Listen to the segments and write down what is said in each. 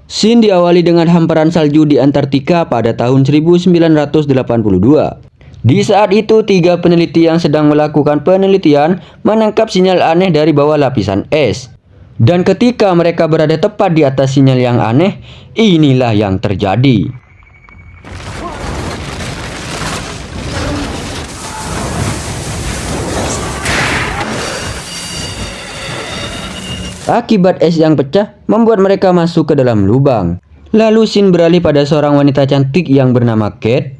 Scene diawali dengan hamparan salju di Antartika pada tahun 1982. Di saat itu, 3 peneliti yang sedang melakukan penelitian menangkap sinyal aneh dari bawah lapisan es. Dan ketika mereka berada tepat di atas sinyal yang aneh, inilah yang terjadi. Akibat es yang pecah, membuat mereka masuk ke dalam lubang. Lalu scene beralih pada seorang wanita cantik yang bernama Kate.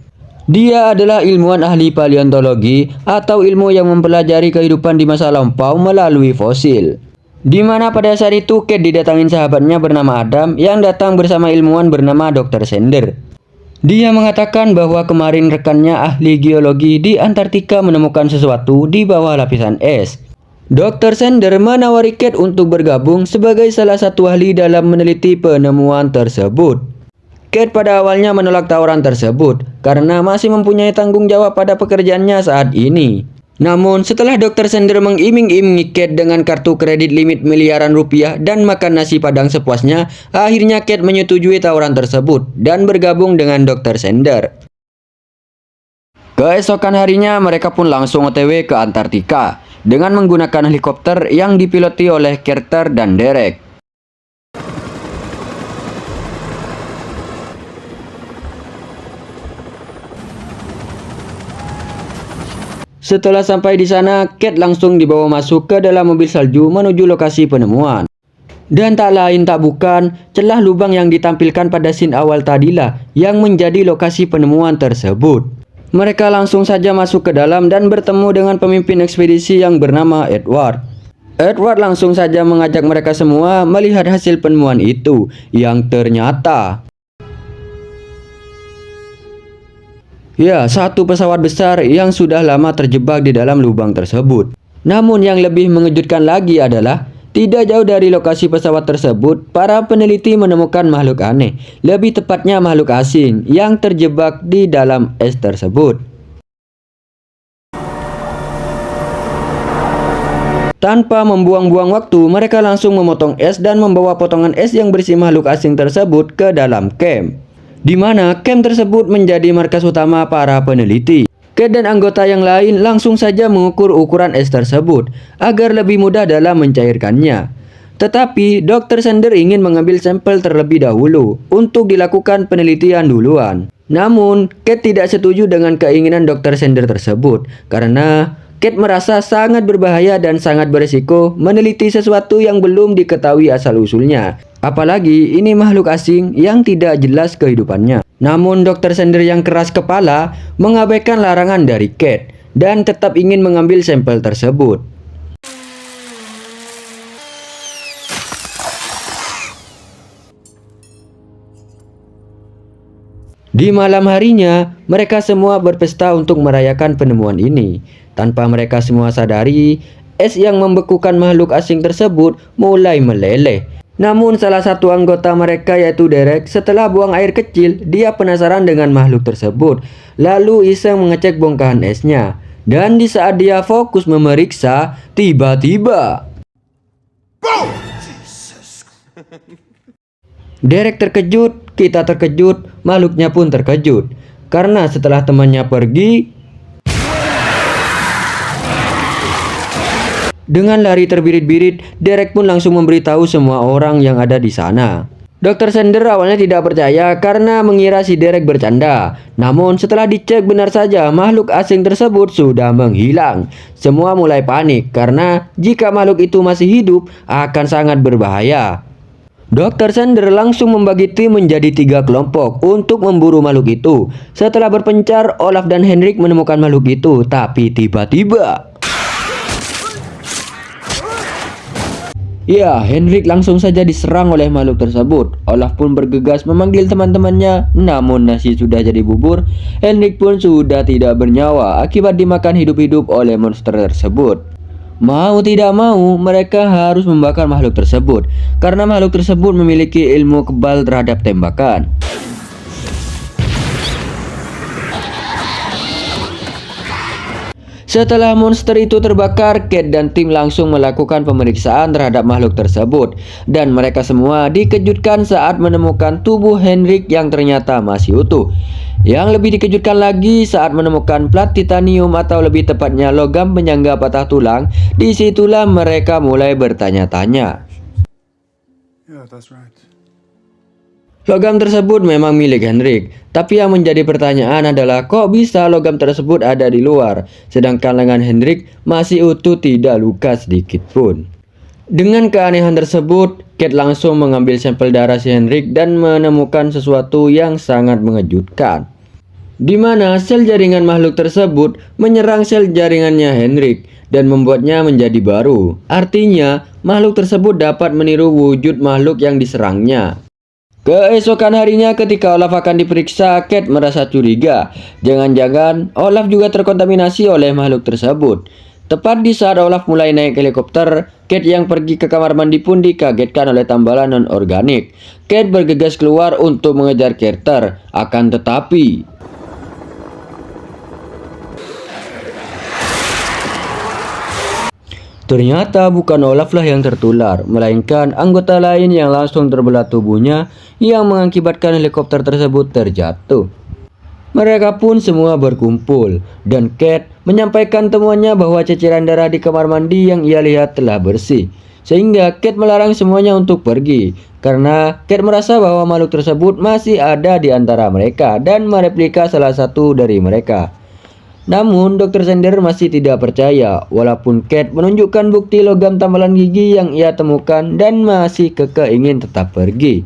Dia adalah ilmuwan ahli paleontologi atau ilmu yang mempelajari kehidupan di masa lampau melalui fosil. Di mana pada saat itu Kate didatangin sahabatnya bernama Adam yang datang bersama ilmuwan bernama Dr. Sender. Dia mengatakan bahwa kemarin rekannya ahli geologi di Antartika menemukan sesuatu di bawah lapisan es. Dr. Sender menawari Kate untuk bergabung sebagai salah satu ahli dalam meneliti penemuan tersebut. Kate pada awalnya menolak tawaran tersebut karena masih mempunyai tanggung jawab pada pekerjaannya saat ini. Namun setelah Dr. Sender mengiming-imingi Kate dengan kartu kredit limit miliaran rupiah dan makan nasi padang sepuasnya, akhirnya Kate menyetujui tawaran tersebut dan bergabung dengan Dr. Sender. Keesokan harinya mereka pun langsung OTW ke Antartika dengan menggunakan helikopter yang dipiloti oleh Carter dan Derek. Setelah sampai di sana, Kate langsung dibawa masuk ke dalam mobil salju menuju lokasi penemuan. Dan tak lain tak bukan, celah lubang yang ditampilkan pada scene awal tadilah yang menjadi lokasi penemuan tersebut. Mereka langsung saja masuk ke dalam dan bertemu dengan pemimpin ekspedisi yang bernama Edward. Edward langsung saja mengajak mereka semua melihat hasil penemuan itu, yang ternyata satu pesawat besar yang sudah lama terjebak di dalam lubang tersebut. Namun yang lebih mengejutkan lagi adalah tidak jauh dari lokasi pesawat tersebut, para peneliti menemukan makhluk aneh, lebih tepatnya makhluk asing yang terjebak di dalam es tersebut. Tanpa membuang-buang waktu, mereka langsung memotong es dan membawa potongan es yang berisi makhluk asing tersebut ke dalam camp, di mana camp tersebut menjadi markas utama para peneliti. Kate dan anggota yang lain langsung saja mengukur ukuran es tersebut agar lebih mudah dalam mencairkannya. Tetapi Dr. Sender ingin mengambil sampel terlebih dahulu untuk dilakukan penelitian duluan. Namun Kate tidak setuju dengan keinginan Dr. Sender tersebut karena Kate merasa sangat berbahaya dan sangat berisiko meneliti sesuatu yang belum diketahui asal-usulnya. Apalagi ini makhluk asing yang tidak jelas kehidupannya. Namun Dr. Sender yang keras kepala mengabaikan larangan dari Kate dan tetap ingin mengambil sampel tersebut. Di malam harinya, mereka semua berpesta untuk merayakan penemuan ini. Tanpa mereka semua sadari, es yang membekukan makhluk asing tersebut mulai meleleh. Namun salah satu anggota mereka yaitu Derek, setelah buang air kecil, dia penasaran dengan makhluk tersebut. Lalu iseng mengecek bongkahan esnya. Dan di saat dia fokus memeriksa, tiba-tiba Derek terkejut, kita terkejut, makhluknya pun terkejut. Karena setelah temannya pergi, dengan lari terbirit-birit, Derek pun langsung memberitahu semua orang yang ada di sana. Dr. Sender awalnya tidak percaya karena mengira si Derek bercanda. Namun setelah dicek benar saja makhluk asing tersebut sudah menghilang. Semua mulai panik karena jika makhluk itu masih hidup akan sangat berbahaya. Dr. Sender langsung membagi tim menjadi 3 kelompok untuk memburu makhluk itu. Setelah berpencar, Olaf dan Henrik menemukan makhluk itu, tapi tiba-tiba Henrik langsung saja diserang oleh makhluk tersebut. Olaf pun bergegas memanggil teman-temannya, namun nasi sudah jadi bubur. Henrik pun sudah tidak bernyawa akibat dimakan hidup-hidup oleh monster tersebut. Mau tidak mau, mereka harus membakar makhluk tersebut karena makhluk tersebut memiliki ilmu kebal terhadap tembakan. Setelah monster itu terbakar, Kate dan tim langsung melakukan pemeriksaan terhadap makhluk tersebut. Dan mereka semua dikejutkan saat menemukan tubuh Henrik yang ternyata masih utuh. Yang lebih dikejutkan lagi saat menemukan plat titanium atau lebih tepatnya logam penyangga patah tulang. Disitulah mereka mulai bertanya-tanya. Yeah, that's right. Logam tersebut memang milik Henrik, tapi yang menjadi pertanyaan adalah kok bisa logam tersebut ada di luar, sedangkan lengan Henrik masih utuh tidak luka sedikit pun. Dengan keanehan tersebut, Kate langsung mengambil sampel darah si Henrik dan menemukan sesuatu yang sangat mengejutkan, di mana sel jaringan makhluk tersebut menyerang sel jaringannya Henrik dan membuatnya menjadi baru. Artinya, makhluk tersebut dapat meniru wujud makhluk yang diserangnya. Keesokan harinya ketika Olaf akan diperiksa, Kate merasa curiga. Jangan-jangan Olaf juga terkontaminasi oleh makhluk tersebut. Tepat di saat Olaf mulai naik helikopter, Kate yang pergi ke kamar mandi pun dikagetkan oleh tambalan non-organik. Kate bergegas keluar untuk mengejar Carter, akan tetapi ternyata bukan Olaf lah yang tertular, melainkan anggota lain yang langsung terbelah tubuhnya yang mengakibatkan helikopter tersebut terjatuh. Mereka pun semua berkumpul dan Kate menyampaikan temuannya bahwa ceceran darah di kamar mandi yang ia lihat telah bersih. Sehingga Kate melarang semuanya untuk pergi karena Kate merasa bahwa makhluk tersebut masih ada di antara mereka dan mereplika salah satu dari mereka. Namun, Dr. Sender masih tidak percaya, walaupun Kate menunjukkan bukti logam tambalan gigi yang ia temukan dan masih kekeh ingin tetap pergi.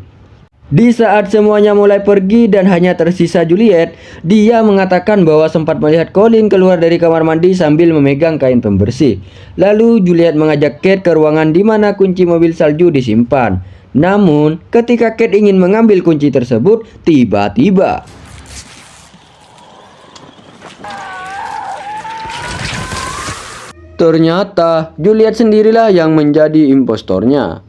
Di saat semuanya mulai pergi dan hanya tersisa Juliet, dia mengatakan bahwa sempat melihat Colin keluar dari kamar mandi sambil memegang kain pembersih. Lalu Juliet mengajak Kate ke ruangan di mana kunci mobil salju disimpan. Namun, ketika Kate ingin mengambil kunci tersebut, tiba-tiba ternyata Juliet sendirilah yang menjadi impostornya.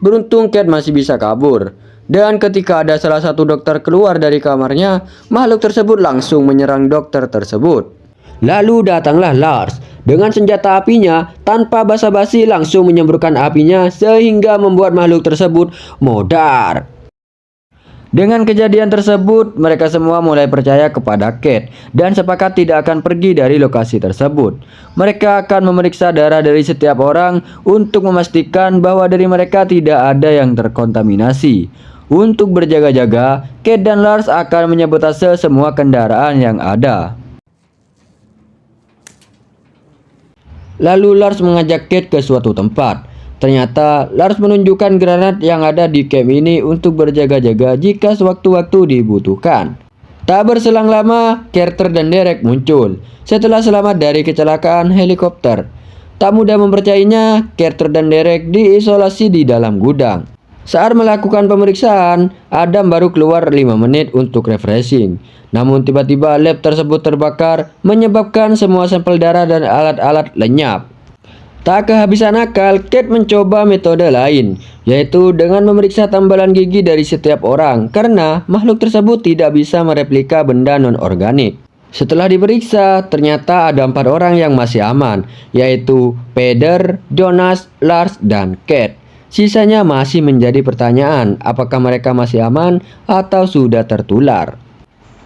Beruntung Kate masih bisa kabur. Dan ketika ada salah satu dokter keluar dari kamarnya, makhluk tersebut langsung menyerang dokter tersebut. Lalu datanglah Lars dengan senjata apinya, tanpa basa-basi langsung menyemburkan apinya sehingga membuat makhluk tersebut modar. Dengan kejadian tersebut, mereka semua mulai percaya kepada Kate dan sepakat tidak akan pergi dari lokasi tersebut. Mereka akan memeriksa darah dari setiap orang untuk memastikan bahwa dari mereka tidak ada yang terkontaminasi. Untuk berjaga-jaga, Kate dan Lars akan menyabotase semua kendaraan yang ada. Lalu Lars mengajak Kate ke suatu tempat. Ternyata Lars menunjukkan granat yang ada di camp ini untuk berjaga-jaga jika sewaktu-waktu dibutuhkan. Tak berselang lama, Carter dan Derek muncul setelah selamat dari kecelakaan helikopter. Tak mudah mempercayainya, Carter dan Derek diisolasi di dalam gudang. Saat melakukan pemeriksaan, Adam baru keluar 5 menit untuk refreshing. Namun tiba-tiba lab tersebut terbakar, menyebabkan semua sampel darah dan alat-alat lenyap. Tak kehabisan akal, Kate mencoba metode lain, yaitu dengan memeriksa tambalan gigi dari setiap orang, karena makhluk tersebut tidak bisa mereplika benda non-organik. Setelah diperiksa, ternyata ada 4 orang yang masih aman, yaitu Peder, Jonas, Lars, dan Kate. Sisanya masih menjadi pertanyaan, apakah mereka masih aman atau sudah tertular.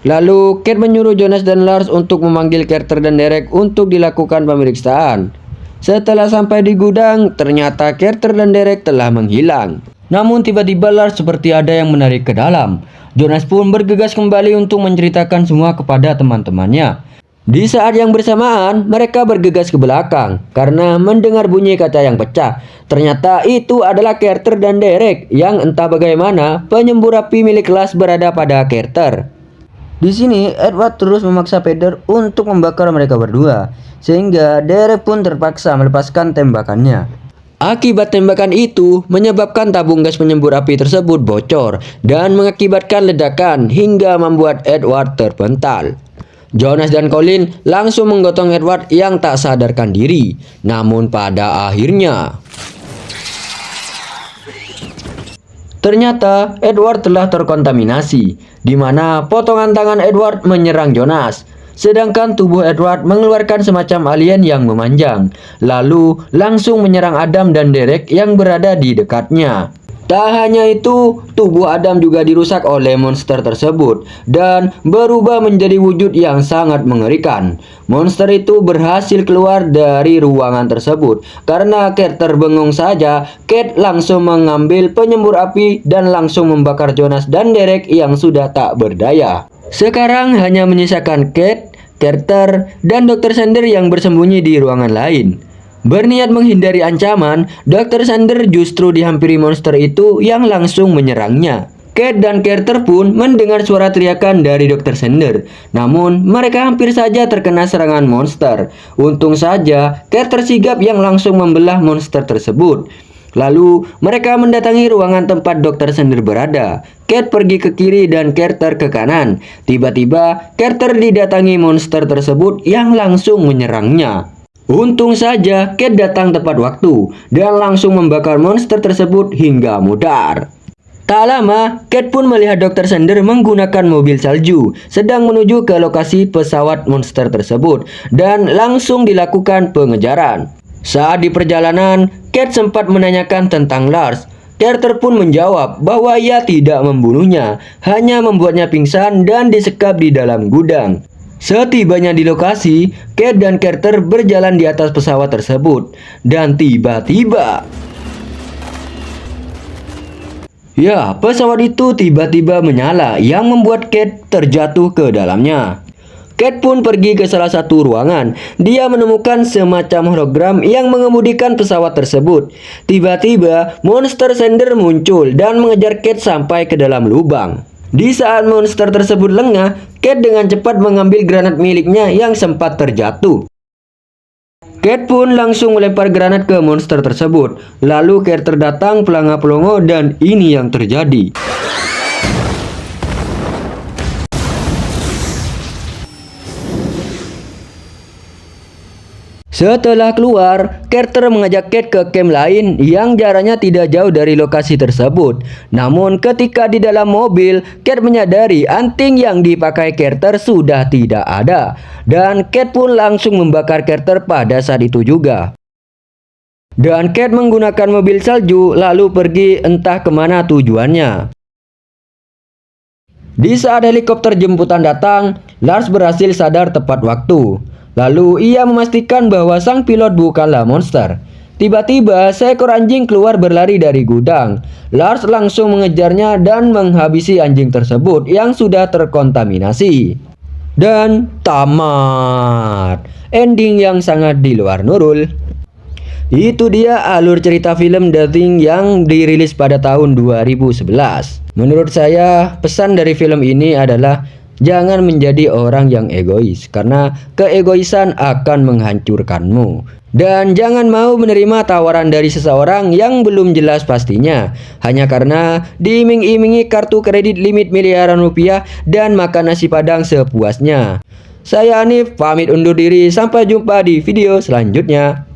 Lalu, Kate menyuruh Jonas dan Lars untuk memanggil Carter dan Derek untuk dilakukan pemeriksaan. Setelah sampai di gudang, ternyata Carter dan Derek telah menghilang. Namun tiba-tiba Lars seperti ada yang menarik ke dalam. Jonas pun bergegas kembali untuk menceritakan semua kepada teman-temannya. Di saat yang bersamaan, mereka bergegas ke belakang karena mendengar bunyi kaca yang pecah. Ternyata itu adalah Carter dan Derek yang entah bagaimana penyembur api milik Lars berada pada Carter. Di sini, Edward terus memaksa Peder untuk membakar mereka berdua, sehingga Derek pun terpaksa melepaskan tembakannya. Akibat tembakan itu, menyebabkan tabung gas penyembur api tersebut bocor dan mengakibatkan ledakan hingga membuat Edward terpental. Jonas dan Colin langsung menggotong Edward yang tak sadarkan diri. Namun pada akhirnya, ternyata Edward telah terkontaminasi, di mana potongan tangan Edward menyerang Jonas. Sedangkan tubuh Edward mengeluarkan semacam alien yang memanjang, lalu langsung menyerang Adam dan Derek yang berada di dekatnya. Tak hanya itu, tubuh Adam juga dirusak oleh monster tersebut dan berubah menjadi wujud yang sangat mengerikan. Monster itu berhasil keluar dari ruangan tersebut. Karena Kate terbengong saja, Kate langsung mengambil penyembur api dan langsung membakar Jonas dan Derek yang sudah tak berdaya. Sekarang hanya menyisakan Kate, Carter, dan Dr. Sander yang bersembunyi di ruangan lain. Berniat menghindari ancaman, Dr. Sander justru dihampiri monster itu yang langsung menyerangnya. Kate dan Carter pun mendengar suara teriakan dari Dr. Sander. Namun, mereka hampir saja terkena serangan monster. Untung saja, Carter sigap yang langsung membelah monster tersebut. Lalu, mereka mendatangi ruangan tempat Dr. Sander berada. Kate pergi ke kiri dan Carter ke kanan. Tiba-tiba, Carter didatangi monster tersebut yang langsung menyerangnya. Untung saja Kate datang tepat waktu dan langsung membakar monster tersebut hingga mudar. Tak lama, Kate pun melihat Dr. Sander menggunakan mobil salju sedang menuju ke lokasi pesawat monster tersebut dan langsung dilakukan pengejaran. Saat di perjalanan, Kate sempat menanyakan tentang Lars. Carter pun menjawab bahwa ia tidak membunuhnya, hanya membuatnya pingsan dan disekap di dalam gudang. Setibanya di lokasi, Kate dan Carter berjalan di atas pesawat tersebut. Dan tiba-tiba, pesawat itu tiba-tiba menyala yang membuat Kate terjatuh ke dalamnya. Kate pun pergi ke salah satu ruangan. Dia menemukan semacam hologram yang mengemudikan pesawat tersebut. Tiba-tiba, monster Sander muncul dan mengejar Kate sampai ke dalam lubang. Di saat monster tersebut lengah, Kate dengan cepat mengambil granat miliknya yang sempat terjatuh. Kate pun langsung melempar granat ke monster tersebut. Lalu Carter datang pelanga-pelongo dan ini yang terjadi. Setelah keluar, Carter mengajak Kate ke camp lain yang jaraknya tidak jauh dari lokasi tersebut. Namun ketika di dalam mobil, Kate menyadari anting yang dipakai Carter sudah tidak ada. Dan Kate pun langsung membakar Carter pada saat itu juga. Dan Kate menggunakan mobil salju lalu pergi entah kemana tujuannya. Di saat helikopter jemputan datang, Lars berhasil sadar tepat waktu. Lalu ia memastikan bahwa sang pilot bukanlah monster. Tiba-tiba seekor anjing keluar berlari dari gudang. Lars langsung mengejarnya dan menghabisi anjing tersebut yang sudah terkontaminasi. Dan tamat. Ending yang sangat di luar nurul. Itu dia alur cerita film The Thing yang dirilis pada tahun 2011. Menurut saya, pesan dari film ini adalah jangan menjadi orang yang egois, karena keegoisan akan menghancurkanmu. Dan jangan mau menerima tawaran dari seseorang yang belum jelas pastinya, hanya karena diiming-imingi kartu kredit limit miliaran rupiah dan makan nasi padang sepuasnya. Saya Hanif, pamit undur diri, sampai jumpa di video selanjutnya.